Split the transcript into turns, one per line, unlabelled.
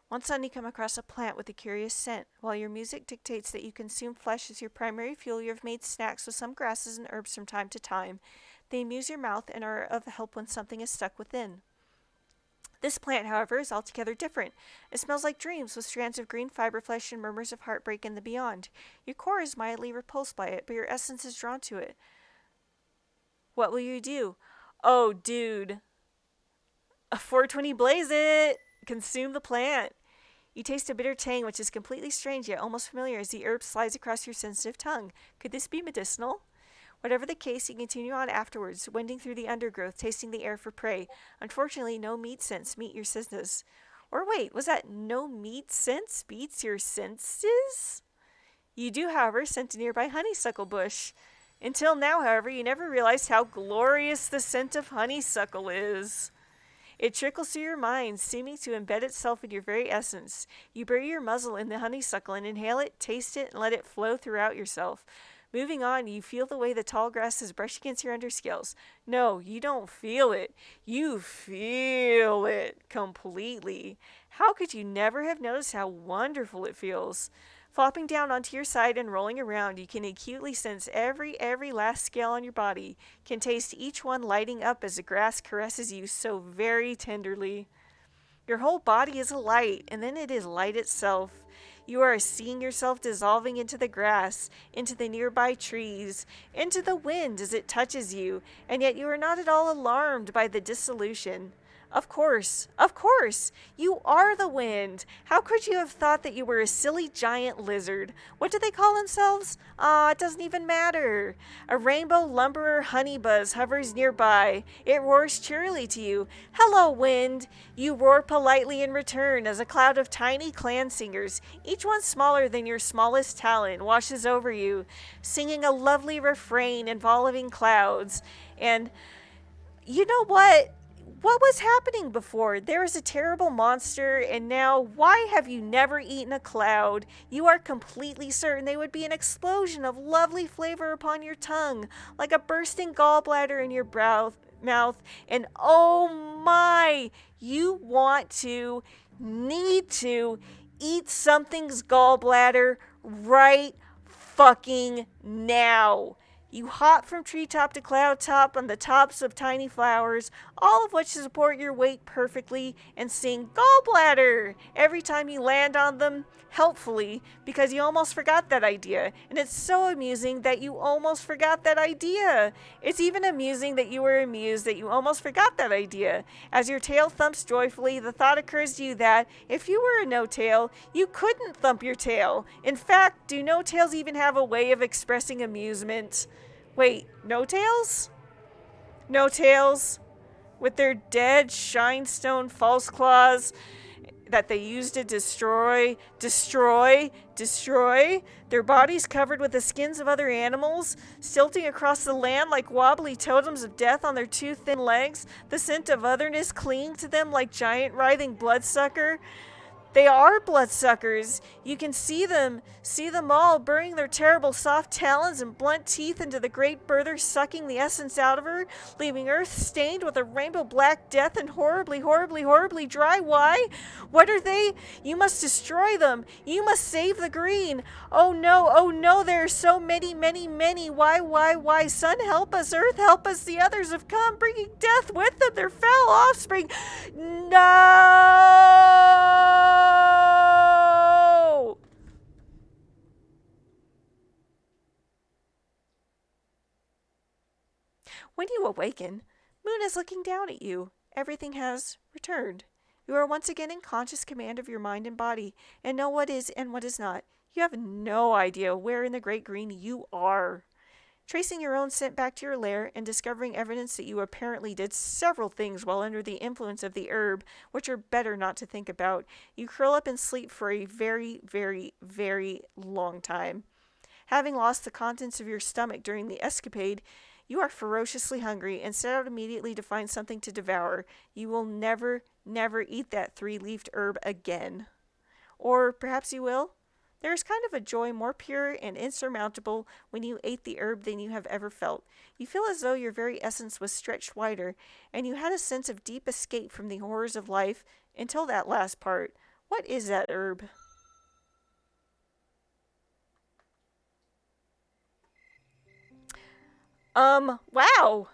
One Sunday you come across a plant with a curious scent. While your music dictates that you consume flesh as your primary fuel, you have made snacks with some grasses and herbs from time to time. They amuse your mouth and are of help when something is stuck within. This plant, however, is altogether different. It smells like dreams, with strands of green fiber flesh and murmurs of heartbreak in the beyond. Your core is mildly repulsed by it, but your essence is drawn to it. What will you do? Oh, dude. A 420 blaze it! Consume the plant. You taste a bitter tang which is completely strange yet almost familiar as the herb slides across your sensitive tongue. Could this be medicinal? Whatever the case, you continue on afterwards, wending through the undergrowth, tasting the air for prey. Unfortunately, no meat scents meet your senses. Or wait, was that no meat scents beats your senses? You do, however, scent a nearby honeysuckle bush. Until now, however, you never realized how glorious the scent of honeysuckle is. It trickles through your mind, seeming to embed itself in your very essence. You bury your muzzle in the honeysuckle and inhale it, taste it, and let it flow throughout yourself. Moving on, you feel the way the tall grasses brush against your underscales. No, you don't feel it. You feel it completely. How could you never have noticed how wonderful it feels? Flopping down onto your side and rolling around, you can acutely sense every last scale on your body, can taste each one lighting up as the grass caresses you so very tenderly. Your whole body is a light, and then it is light itself. You are seeing yourself dissolving into the grass, into the nearby trees, into the wind as it touches you, and yet you are not at all alarmed by the dissolution. Of course, you are the wind. How could you have thought that you were a silly giant lizard? What do they call themselves? It doesn't even matter. A rainbow lumberer honeybuzz hovers nearby. It roars cheerily to you. Hello, wind. You roar politely in return as a cloud of tiny clan singers, each one smaller than your smallest talon, washes over you, singing a lovely refrain involving clouds. And you know what? What was happening before? There was a terrible monster, and now why have you never eaten a cloud? You are completely certain they would be an explosion of lovely flavor upon your tongue, like a bursting gallbladder in your mouth, and oh my, you want to, need to, eat something's gallbladder right fucking now. You hop from treetop to cloud top on the tops of tiny flowers, all of which support your weight perfectly, and sing gallbladder every time you land on them, helpfully, because you almost forgot that idea. And it's so amusing that you almost forgot that idea. It's even amusing that you were amused that you almost forgot that idea. As your tail thumps joyfully, the thought occurs to you that if you were a no-tail, you couldn't thump your tail. In fact, do no-tails even have a way of expressing amusement? Wait, no-tails? No-tails? With their dead shinestone false claws that they use to destroy, their bodies covered with the skins of other animals, stilting across the land like wobbly totems of death on their too thin legs, the scent of otherness clinging to them like giant writhing bloodsucker. They are bloodsuckers. You can see them all, burying their terrible soft talons and blunt teeth into the great birther, sucking the essence out of her, leaving earth stained with a rainbow black death and horribly, horribly, horribly dry. Why? What are they? You must destroy them. You must save the green. Oh no, there are so many, many, many. Why? Sun, help us. Earth, help us. The others have come, bringing death with them, their foul offspring. No! When you awaken, Moon is looking down at you. Everything has returned. You are once again in conscious command of your mind and body, and know what is and what is not. You have no idea where in the great green you are. Tracing your own scent back to your lair and discovering evidence that you apparently did several things while under the influence of the herb, which are better not to think about, you curl up and sleep for a very, very, very long time. Having lost the contents of your stomach during the escapade, you are ferociously hungry and set out immediately to find something to devour. You will never, never eat that three-leafed herb again. Or perhaps you will? There is kind of a joy more pure and insurmountable when you ate the herb than you have ever felt. You feel as though your very essence was stretched wider, and you had a sense of deep escape from the horrors of life until that last part, What is that herb? Wow.